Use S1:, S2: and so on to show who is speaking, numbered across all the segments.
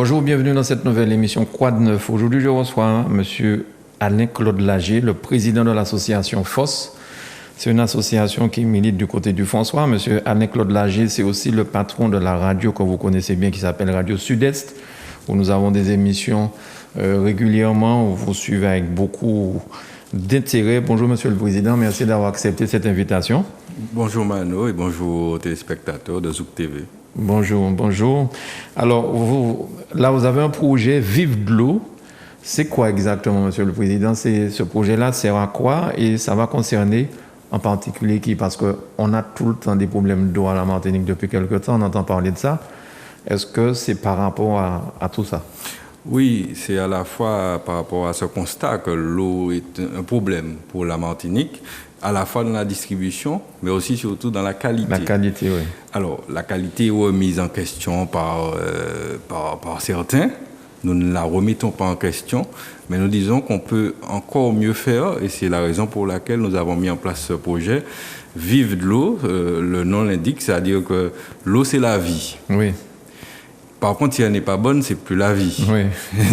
S1: Bonjour, bienvenue dans cette nouvelle émission Quoi de neuf. Aujourd'hui, je reçois M. Alain-Claude Lagier, le président de l'association FOSS. C'est une association qui milite du côté du François. M. Alain-Claude Lagier, c'est aussi le patron de la radio que vous connaissez bien, qui s'appelle Radio Sud-Est, où nous avons des émissions régulièrement, où vous suivez avec beaucoup d'intérêt. Bonjour, Monsieur le Président. Merci d'avoir accepté cette invitation.
S2: Bonjour Mano et bonjour aux téléspectateurs de Zouk TV.
S1: Bonjour, bonjour. Alors, vous avez un projet Vive de l'eau. C'est quoi exactement, Monsieur le Président? Ce projet-là sert à quoi et ça va concerner en particulier qui? Parce qu'on a tout le temps des problèmes d'eau à la Martinique depuis quelques temps, on entend parler de ça. Est-ce que c'est par rapport à tout ça?
S2: Oui, c'est à la fois par rapport à ce constat que l'eau est un problème pour la Martinique, à la fois dans la distribution, mais aussi surtout dans la qualité.
S1: La qualité, oui.
S2: Alors, la qualité est remise en question par certains. Nous ne la remettons pas en question, mais nous disons qu'on peut encore mieux faire, et c'est la raison pour laquelle nous avons mis en place ce projet. Vive de l'eau, le nom l'indique, c'est-à-dire que l'eau, c'est la vie.
S1: Oui.
S2: Par contre, si elle n'est pas bonne, c'est plus la vie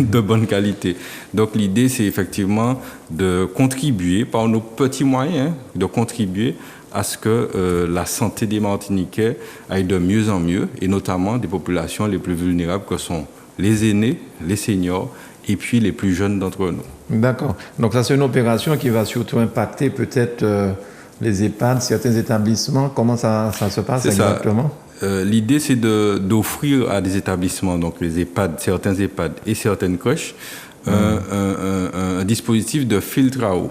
S2: de bonne qualité. Donc l'idée, c'est effectivement de contribuer, par nos petits moyens, de contribuer à ce que la santé des Martiniquais aille de mieux en mieux, et notamment des populations les plus vulnérables que sont les aînés, les seniors, et puis les plus jeunes d'entre nous. D'accord.
S1: Donc ça, c'est une opération qui va surtout impacter peut-être les EHPAD, certains établissements. Comment ça se passe exactement ?
S2: L'idée, c'est d'offrir à des établissements, donc les EHPAD, certains EHPAD et certaines crèches, un dispositif de filtre à eau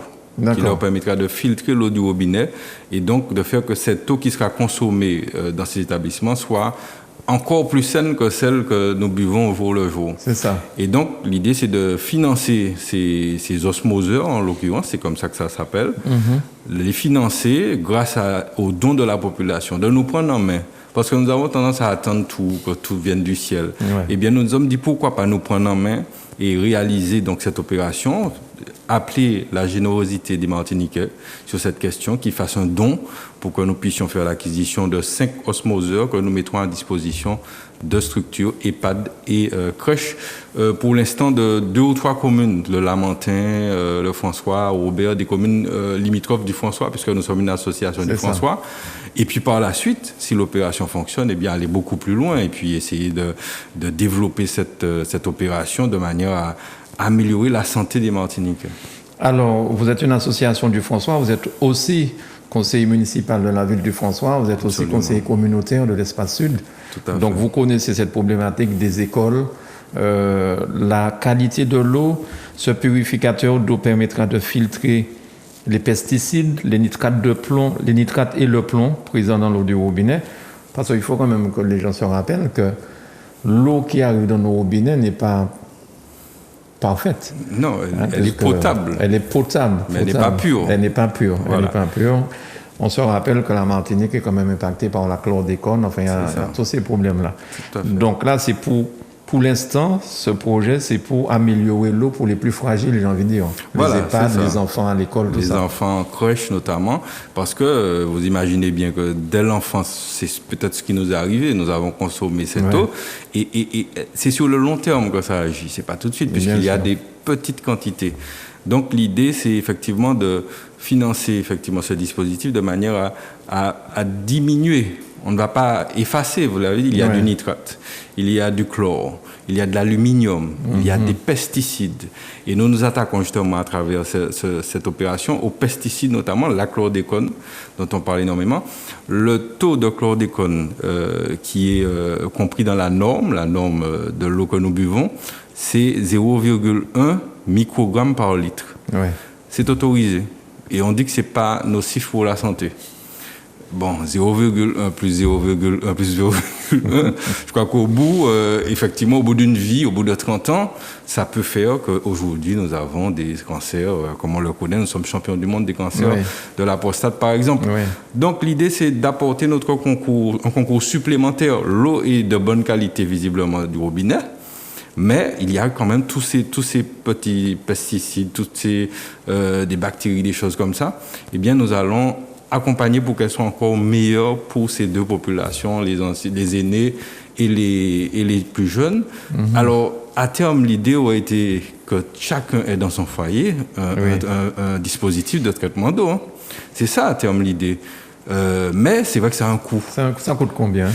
S2: qui leur permettra de filtrer l'eau du robinet et donc de faire que cette eau qui sera consommée dans ces établissements soit encore plus saine que celle que nous buvons au jour le jour.
S1: C'est ça.
S2: Et donc, l'idée, c'est de financer ces osmoseurs, en l'occurrence, c'est comme ça que ça s'appelle, les financer grâce aux dons de la population, de nous prendre en main. Parce que nous avons tendance à attendre que tout vienne du ciel. Ouais. Eh bien, nous nous sommes dit pourquoi pas nous prendre en main et réaliser donc cette opération, appeler la générosité des Martiniquais sur cette question, qu'ils fassent un don pour que nous puissions faire l'acquisition de 5 osmoseurs que nous mettrons à disposition de structures EHPAD et crèches. Pour l'instant, de 2 ou 3 communes, le Lamentin, le François, Robert, des communes limitrophes du François, puisque nous sommes une association du François. Et puis par la suite, si l'opération fonctionne, eh bien aller beaucoup plus loin et puis essayer de développer cette opération de manière à améliorer la santé des Martiniquais.
S1: Alors, vous êtes une association du François, vous êtes aussi conseiller municipal de la ville du François, vous êtes aussi conseiller communautaire de l'Espace Sud.
S2: Tout à fait.
S1: Donc vous connaissez cette problématique des écoles, la qualité de l'eau. Ce purificateur d'eau permettra de filtrer les pesticides, les nitrates de plomb, les nitrates et le plomb présents dans l'eau du robinet. Parce qu'il faut quand même que les gens se rappellent que l'eau qui arrive dans nos robinets n'est pas parfaite.
S2: Non, elle est potable.
S1: Elle est potable.
S2: Mais elle n'est pas pure.
S1: Elle n'est pas pure.
S2: Voilà.
S1: Elle n'est pas pure. On se rappelle que la Martinique est quand même impactée par la chlordécone. Enfin, il y a tous ces problèmes-là. Donc là, c'est pour l'instant, ce projet, c'est pour améliorer l'eau pour les plus fragiles, j'ai envie de dire.
S2: Voilà,
S1: les EHPAD, les enfants à l'école, tout ça.
S2: Les enfants en crèche notamment, parce que vous imaginez bien que dès l'enfance, c'est peut-être ce qui nous est arrivé, nous avons consommé cette eau, et c'est sur le long terme que ça agit, c'est pas tout de suite, puisqu'il y a des petites quantités. Donc l'idée, c'est effectivement de financer effectivement ce dispositif de manière à diminuer. On ne va pas effacer, vous l'avez dit, il y a du nitrate, il y a du chlore, il y a de l'aluminium, il y a des pesticides. Et nous nous attaquons justement à travers cette opération aux pesticides, notamment la chlordécone, dont on parle énormément. Le taux de chlordécone qui est compris dans la norme de l'eau que nous buvons, c'est 0,1 microgramme par litre. Ouais. C'est autorisé. Et on dit que ce n'est pas nocif pour la santé. Bon, 0,1 plus 0,1 plus 0,1, je crois qu'au bout, effectivement, au bout d'une vie, au bout de 30 ans, ça peut faire qu'aujourd'hui, nous avons des cancers, comme on le connaît, nous sommes champions du monde des cancers de la prostate, par exemple. Oui. Donc, l'idée, c'est d'apporter un concours supplémentaire. L'eau est de bonne qualité, visiblement, du robinet. Mais il y a quand même tous ces petits pesticides, des bactéries, des choses comme ça. Eh bien, nous allons accompagner pour qu'elles soient encore meilleures pour ces deux populations, les aînés et les plus jeunes. Alors, à terme, l'idée aurait été que chacun ait dans son foyer un dispositif de traitement d'eau. Hein. C'est ça, à terme, l'idée. Mais c'est vrai que ça a un coût.
S1: Ça coûte combien?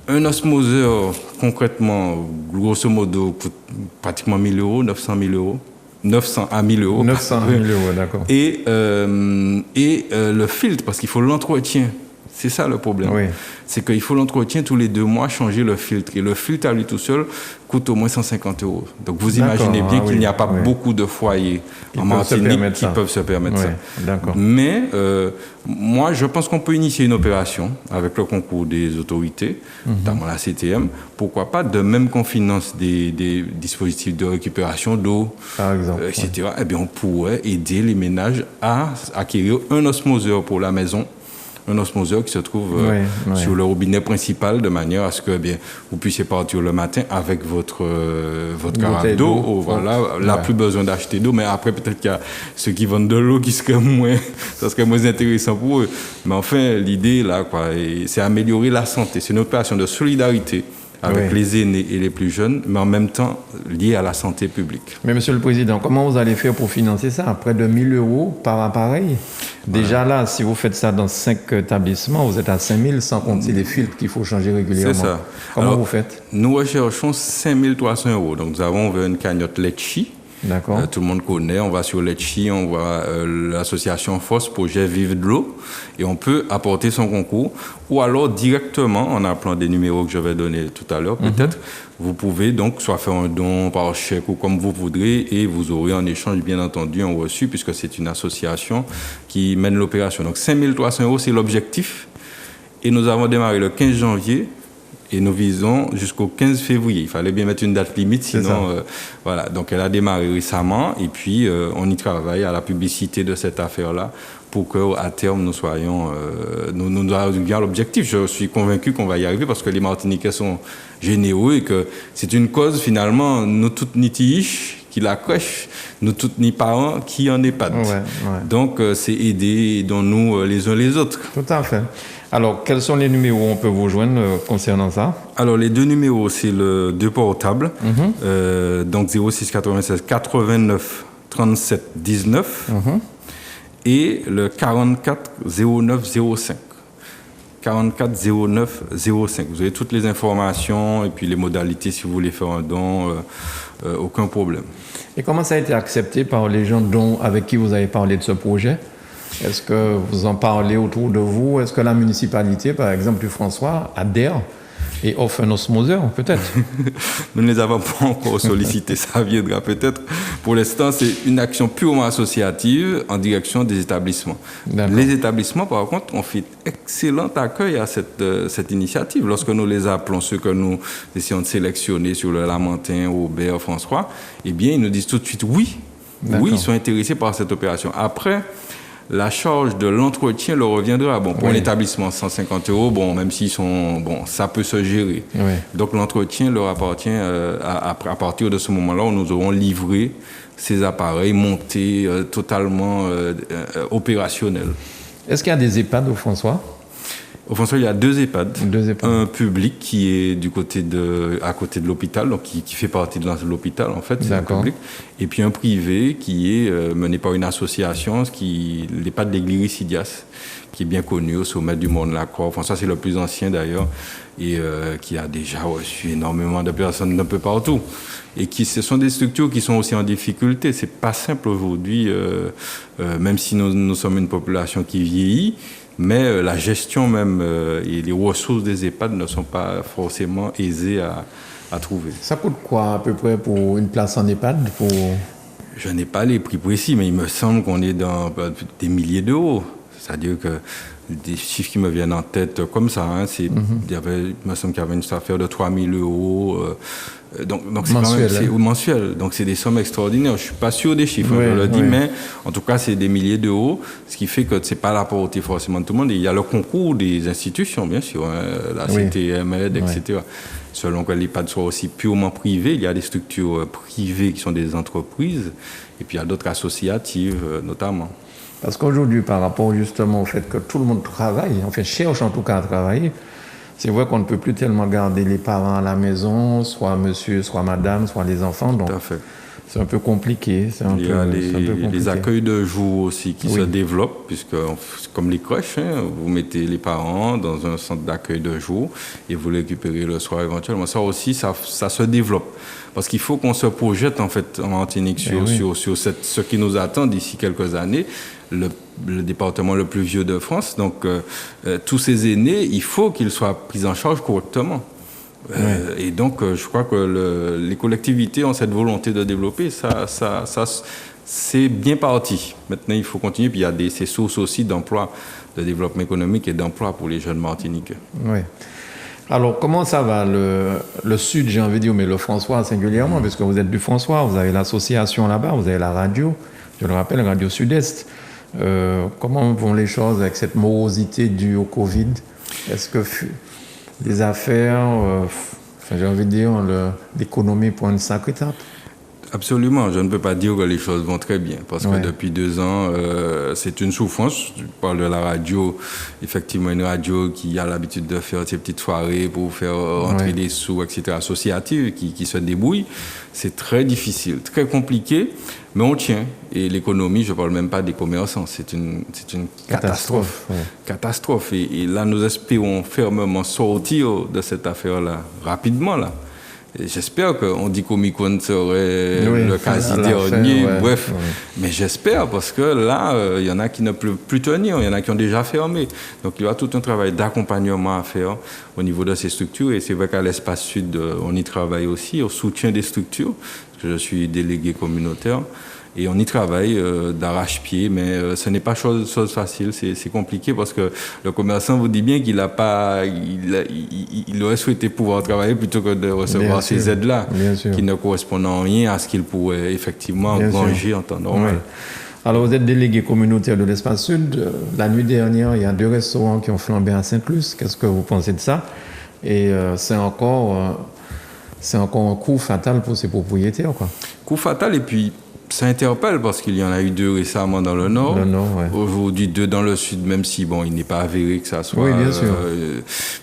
S2: Un osmoseur, concrètement, grosso modo, coûte pratiquement 1 000 €, 900 000 €. 900 à 1 000 €.
S1: 900 000 €, d'accord.
S2: Et le filtre, parce qu'il faut l'entretien. C'est ça le problème.
S1: Oui.
S2: C'est qu'il faut l'entretien tous les 2 mois, changer le filtre. Et le filtre à lui tout seul coûte au moins 150 €. Donc vous imaginez bien qu'il n'y a pas beaucoup de foyers en Martinique qui peuvent se permettre ça.
S1: D'accord.
S2: Mais moi, je pense qu'on peut initier une opération avec le concours des autorités, notamment la CTM. Pourquoi pas, de même qu'on finance des dispositifs de récupération d'eau,
S1: par exemple,
S2: etc. Eh bien, on pourrait aider les ménages à acquérir un osmoseur pour la maison. Un osmoseur qui se trouve sur le robinet principal de manière à ce que vous puissiez partir le matin avec votre carafe d'eau. Là, plus besoin d'acheter d'eau, mais après peut-être qu'il y a ceux qui vendent de l'eau qui seraient ça serait moins intéressant pour eux. Mais enfin, l'idée là, c'est améliorer la santé. C'est une opération de solidarité avec les aînés et les plus jeunes, mais en même temps lié à la santé publique.
S1: Mais Monsieur le Président, comment vous allez faire pour financer ça? Près de 1 000 € par appareil. Déjà là, si vous faites ça dans 5 établissements, vous êtes à 5 000 sans compter les filtres qu'il faut changer régulièrement.
S2: C'est ça.
S1: Comment vous faites?
S2: Nous recherchons 5 300 €. Donc nous avons ouvert une cagnotte Letchi.
S1: D'accord.
S2: Tout le monde connaît, on va sur Letchi, on voit l'association FOSS, projet Vive de l'eau, et on peut apporter son concours, ou alors directement, en appelant des numéros que je vais donner tout à l'heure, peut-être, vous pouvez donc soit faire un don par chèque ou comme vous voudrez, et vous aurez en échange, bien entendu, un reçu, puisque c'est une association qui mène l'opération. Donc 5 300 €, c'est l'objectif, et nous avons démarré le 15 janvier, et nous visons jusqu'au 15 février. Il fallait bien mettre une date limite, sinon... voilà. Donc, elle a démarré récemment. Et puis, on y travaille à la publicité de cette affaire-là pour qu'à terme, nous soyons... nous arrivions à l'objectif. Je suis convaincu qu'on va y arriver parce que les Martiniquais sont généreux et que c'est une cause, finalement, nous toutes ni tiiches qui la crèche, nous toutes ni parents qui en EHPAD. Donc, c'est aider dans nous les uns les autres.
S1: Tout à fait. Alors, quels sont les numéros où on peut vous joindre concernant ça?
S2: Alors, les 2 numéros, c'est le 2 portables, donc 06 96 89 37 19 et le 44 09 05. 44 09 05. Vous avez toutes les informations et puis les modalités si vous voulez faire un don, aucun problème.
S1: Et comment ça a été accepté par les gens avec qui vous avez parlé de ce projet? Est-ce que vous en parlez autour de vous? Est-ce que la municipalité, par exemple du François, adhère et offre un osmoseur, peut-être?
S2: Nous ne les avons pas encore sollicités, ça viendra peut-être. Pour l'instant, c'est une action purement associative en direction des établissements. Les établissements, par contre, ont fait excellent accueil à cette initiative. Lorsque nous les appelons, ceux que nous essayons de sélectionner sur le Lamentin, Aubert, François, eh bien, ils nous disent tout de suite oui. Oui, ils sont intéressés par cette opération. Après, la charge de l'entretien leur reviendra. Bon, pour un établissement, 150 €, bon, même s'ils sont... Bon, ça peut se gérer. Donc, l'entretien leur appartient à partir de ce moment-là où nous aurons livré ces appareils montés totalement opérationnels.
S1: Est-ce qu'il y a des EHPAD au François?
S2: Au François, il y a 2 EHPAD. 2 EHPAD. Un public qui est à côté de l'hôpital, donc qui fait partie de l'hôpital, en fait, c'est un public. Et puis un privé qui est mené par une association, l'EHPAD de l'Église, qui est bien connu au sommet du monde, la Croix. Enfin, ça, c'est le plus ancien d'ailleurs, et qui a déjà reçu énormément de personnes d'un peu partout. Et ce sont des structures qui sont aussi en difficulté. C'est pas simple aujourd'hui, même si nous sommes une population qui vieillit. Mais la gestion même et les ressources des EHPAD ne sont pas forcément aisées à trouver.
S1: Ça coûte quoi à peu près pour une place en EHPAD?
S2: Je n'ai pas les prix précis, mais il me semble qu'on est dans des milliers d'euros. C'est-à-dire que des chiffres qui me viennent en tête comme ça, il me semble qu'il y avait une affaire de 3 000 €. Donc c'est mensuel. Donc c'est des sommes extraordinaires. Je suis pas sûr des chiffres, je le dis, mais en tout cas c'est des milliers d'euros, ce qui fait que c'est pas la portée forcément de tout le monde. Et il y a le concours des institutions, bien sûr, la CTM, etc. Selon que l'EHPAD soit aussi purement privé, il y a des structures privées qui sont des entreprises. Et puis il y a d'autres associatives notamment.
S1: Parce qu'aujourd'hui, par rapport justement au fait que tout le monde travaille, enfin cherche en tout cas à travailler, c'est vrai qu'on ne peut plus tellement garder les parents à la maison, soit monsieur, soit madame, soit les enfants. Donc
S2: Tout à fait.
S1: c'est un peu compliqué.
S2: Il y a les accueils de jour aussi qui se développent, puisque comme les crèches, vous mettez les parents dans un centre d'accueil de jour et vous les récupérez le soir éventuellement. Ça aussi, ça se développe. Parce qu'il faut qu'on se projette en fait en Martinique sur ce qui nous attend d'ici quelques années. Le département le plus vieux de France. Donc, tous ces aînés, il faut qu'ils soient pris en charge correctement. Et donc, je crois que les collectivités ont cette volonté de développer. Ça c'est bien parti. Maintenant, il faut continuer. Puis, il y a ces sources aussi d'emploi, de développement économique et d'emploi pour les jeunes Martiniquais.
S1: Oui. Alors, comment ça va le Sud, j'ai envie de dire, mais le François singulièrement, parce que vous êtes du François, vous avez l'association là-bas, vous avez la radio, je le rappelle, Radio Sud-Est. Comment vont les choses avec cette morosité due au Covid? Est-ce que les affaires, j'ai envie de dire, l'économie prend une sacrée étape?
S2: Absolument, je ne peux pas dire que les choses vont très bien, parce que depuis 2 ans, c'est une souffrance. Je parle de la radio, effectivement une radio qui a l'habitude de faire ces petites soirées pour faire rentrer des sous, etc., associatives, qui se débrouillent. C'est très difficile, très compliqué, mais on tient. Et l'économie, je ne parle même pas des commerçants, c'est une catastrophe. Catastrophe. Et là, nous espérons fermement sortir de cette affaire-là, rapidement, là. Et j'espère qu'on dit qu'Omicron serait le quasi-dernier, bref. Mais j'espère, parce que là, il y en a qui ne peuvent plus tenir, il y en a qui ont déjà fermé. Donc il y aura tout un travail d'accompagnement à faire au niveau de ces structures. Et c'est vrai qu'à l'Espace Sud, on y travaille aussi, au soutien des structures, parce que je suis délégué communautaire. Et on y travaille d'arrache-pied, mais ce n'est pas chose facile, c'est compliqué parce que le commerçant vous dit bien qu'il aurait souhaité pouvoir travailler plutôt que de recevoir ces aides-là, qui ne correspondent en rien à ce qu'il pourrait effectivement engranger en temps normal.
S1: Alors vous êtes délégué communautaire de l'Espace Sud. La nuit dernière, il y a 2 restaurants qui ont flambé à Sainte-Luce. Qu'est-ce que vous pensez de ça? Et c'est encore un coup fatal pour ces propriétaires, quoi.
S2: Coup fatal, et puis ça interpelle parce qu'il y en a eu 2 récemment dans le Nord. Aujourd'hui 2 dans le Sud, même si bon, il n'est pas avéré que ça soit.
S1: Oui, bien sûr.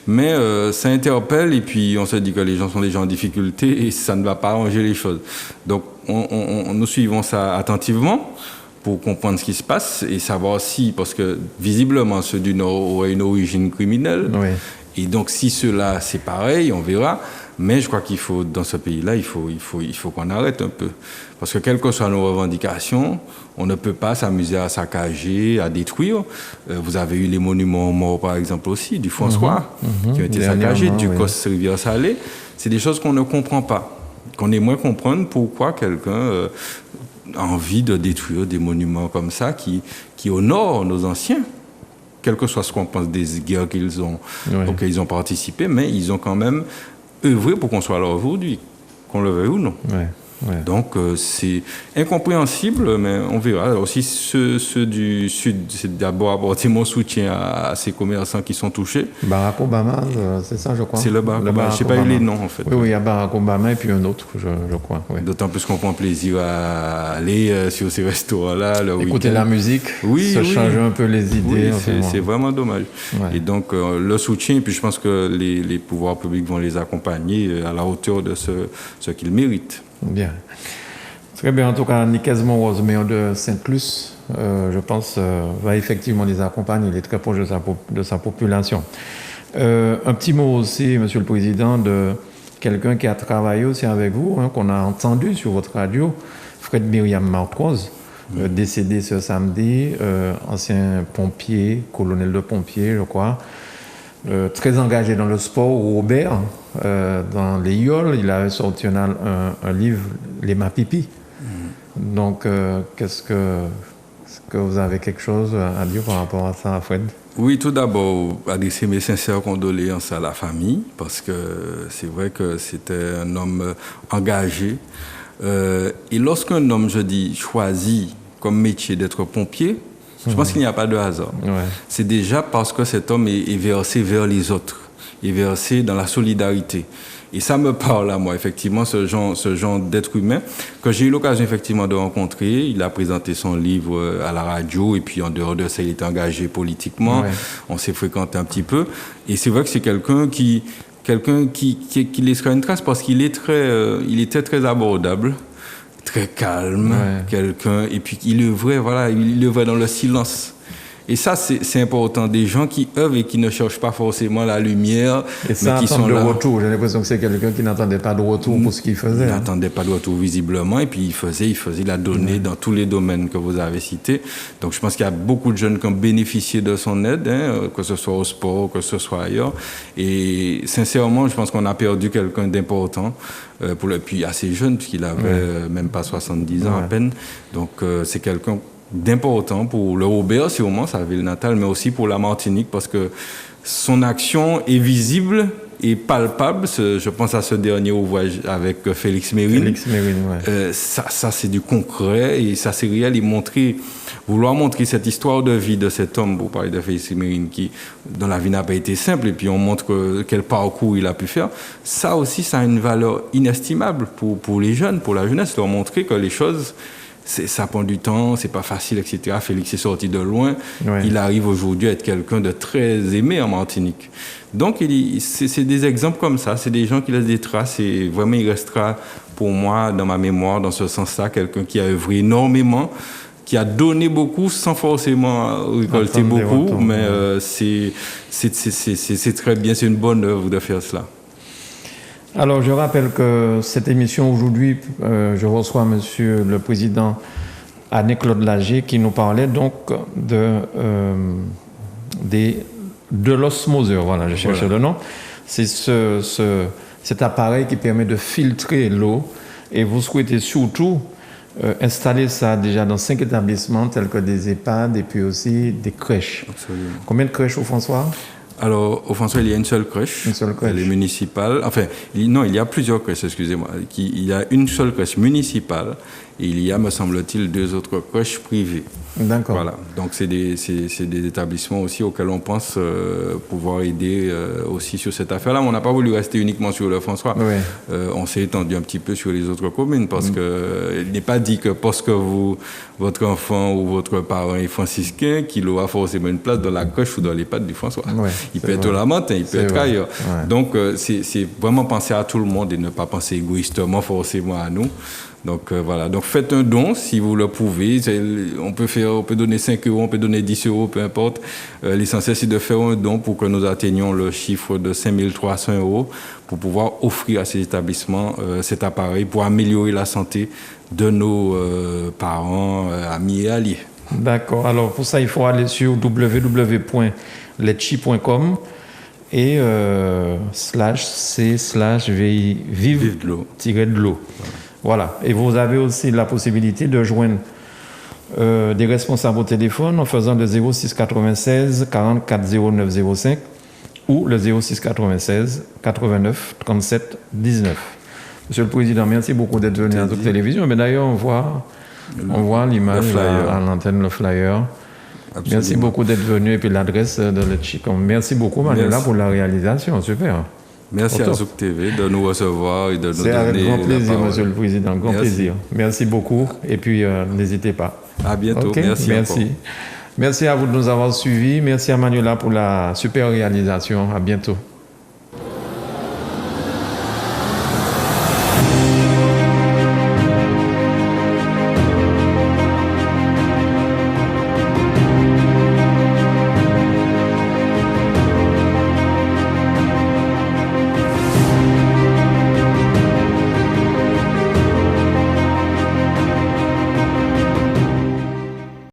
S2: Mais ça interpelle, et puis on se dit que les gens sont déjà en difficulté et ça ne va pas arranger les choses. Donc nous suivons ça attentivement pour comprendre ce qui se passe et savoir si, parce que visiblement ceux du Nord auraient une origine criminelle. Et donc si ceux-là c'est pareil, on verra. Mais je crois qu'il faut, dans ce pays-là, il faut qu'on arrête un peu. Parce que quelles que soient nos revendications, on ne peut pas s'amuser à saccager, à détruire. Vous avez eu les monuments morts, par exemple, aussi, du François, qui ont été saccagés, du Cos Rivière-Salée. C'est des choses qu'on ne comprend pas. Qu'on aimerait comprendre pourquoi quelqu'un a envie de détruire des monuments comme ça qui honorent nos anciens. Quel que soit ce qu'on pense des guerres auxquelles ils ont participé, mais ils ont quand même œuvrer pour qu'on soit là aujourd'hui, qu'on le veuille ou non. Donc c'est incompréhensible, mais on verra. Aussi ceux du Sud, c'est d'abord apporter mon soutien à ces commerçants qui sont touchés.
S1: Barack Obama, c'est ça, je crois.
S2: C'est le Barack Obama. Je n'ai pas eu les noms, en fait.
S1: Oui, il y a Barack Obama et puis un autre, je crois.
S2: D'autant plus qu'on prend plaisir à aller sur ces restaurants-là.
S1: Écouter la musique, changer un peu les idées.
S2: C'est vraiment dommage. Et donc, le soutien, et puis je pense que les pouvoirs publics vont les accompagner à la hauteur de ce qu'ils méritent.
S1: Bien. Très bien. En tout cas, Nicaise Moroz, maire de Sainte-Luce, je pense, va effectivement les accompagner. Il est très proche de sa population. Un petit mot aussi, Monsieur le Président, de quelqu'un qui a travaillé aussi avec vous, qu'on a entendu sur votre radio, Fred Myriam Marcos, décédé ce samedi, ancien pompier, colonel de pompiers, je crois. Très engagé dans le sport au Robert, dans les Yoles. Il a sorti un livre, Les Mapipi. Donc, est-ce que vous avez quelque chose à dire par rapport à ça, Fred?
S2: Oui, tout d'abord, adresser mes sincères condoléances à la famille, parce que c'est vrai que c'était un homme engagé. Et lorsqu'un homme, je dis, choisit comme métier d'être pompier, je pense qu'il n'y a pas de hasard. C'est déjà parce que cet homme est versé vers les autres. et verser dans la solidarité. Et ça me parle à moi, effectivement, ce genre d'être humain que j'ai eu l'occasion, effectivement, de rencontrer. Il a présenté son livre à la radio et puis en dehors de ça, il était engagé politiquement. Ouais. On s'est fréquenté un petit peu. Et c'est vrai que c'est quelqu'un qui laissera une trace parce qu'il il était très abordable, très calme, et puis il œuvrait dans le silence. Et ça, c'est important. Des gens qui œuvrent et qui ne cherchent pas forcément la lumière,
S1: et ça, mais qui sont là. Retour. J'ai l'impression que c'est quelqu'un qui n'attendait pas de retour pour ce qu'il faisait.
S2: Il n'attendait pas de retour visiblement, et puis il a donné dans tous les domaines que vous avez cités. Donc je pense qu'il y a beaucoup de jeunes qui ont bénéficié de son aide, que ce soit au sport, que ce soit ailleurs. Et sincèrement, je pense qu'on a perdu quelqu'un d'important. Puis assez jeune, puisqu'il avait même pas 70 ans à peine. Donc c'est quelqu'un d'important pour le Robert, sûrement, sa ville natale, mais aussi pour la Martinique, parce que son action est visible et palpable. Je pense à ce dernier ouvrage avec Félix Mérine. Ça, c'est du concret et ça, c'est réel. Vouloir montrer cette histoire de vie de cet homme, pour parler de Félix Mérine, dont la vie n'a pas été simple, et puis on montre quel parcours il a pu faire. Ça aussi, ça a une valeur inestimable pour les jeunes, pour la jeunesse, leur montrer que les choses... ça prend du temps, c'est pas facile, etc. Félix est sorti de loin. Il arrive aujourd'hui à être quelqu'un de très aimé en Martinique. Donc, c'est des exemples comme ça. C'est des gens qui laissent des traces et vraiment, il restera pour moi, dans ma mémoire, dans ce sens-là, quelqu'un qui a œuvré énormément, qui a donné beaucoup sans forcément récolter beaucoup. Mais c'est très bien, c'est une bonne œuvre de faire cela.
S1: Alors, je rappelle que cette émission aujourd'hui, je reçois Monsieur le Président Alain-Claude Lager qui nous parlait donc de l'osmoseur. Voilà, je cherchais le nom. C'est cet appareil qui permet de filtrer l'eau et vous souhaitez surtout installer ça déjà dans 5 établissements tels que des EHPAD et puis aussi des crèches.
S2: Absolument.
S1: Combien de crèches au François ?
S2: Alors, au François, il y a une seule crèche.
S1: Une seule crèche.
S2: Elle est municipale. Enfin, il y a plusieurs crèches, excusez-moi. Il y a une seule crèche municipale et il y a, me semble-t-il, 2 autres crèches privées.
S1: D'accord.
S2: Voilà. Donc, c'est des établissements aussi auxquels on pense pouvoir aider aussi sur cette affaire-là. Mais on n'a pas voulu rester uniquement sur le François.
S1: Oui.
S2: On s'est étendu un petit peu sur les autres communes parce que il n'est pas dit que parce que votre enfant ou votre parent est franciscain qu'il aura forcément une place dans la crèche ou dans l'EHPAD du François. Oui, il peut être au Lamentin, il peut être ailleurs. Ouais. Donc, c'est vraiment penser à tout le monde et ne pas penser égoïstement forcément à nous. Donc voilà, donc faites un don si vous le pouvez. On peut donner 5 €, on peut donner 10 €, peu importe. L'essentiel, c'est de faire un don pour que nous atteignions le chiffre de 5 300 € pour pouvoir offrir à ces établissements cet appareil pour améliorer la santé de nos parents, amis et alliés.
S1: D'accord. Alors pour ça, il faut aller sur www.letchi.com et /c/vive de l'eau. Voilà. Et vous avez aussi la possibilité de joindre des responsables au téléphone en faisant le 06 96 44 09 05 ou le 06 96 89 37 19. Monsieur le Président, merci beaucoup d'être venu à notre télévision. Mais d'ailleurs, on voit l'image à l'antenne, le flyer. Absolument. Merci beaucoup d'être venu et puis l'adresse de Letchi. Merci beaucoup, Manuela, pour la réalisation. Super.
S2: Merci à Zouk TV de nous recevoir et de nous donner
S1: la parole. C'est avec grand plaisir, Monsieur le Président, grand plaisir. Merci beaucoup et puis n'hésitez pas.
S2: À bientôt. Okay.
S1: Merci. Merci à vous de nous avoir suivis. Merci à Manuela pour la super réalisation. À bientôt.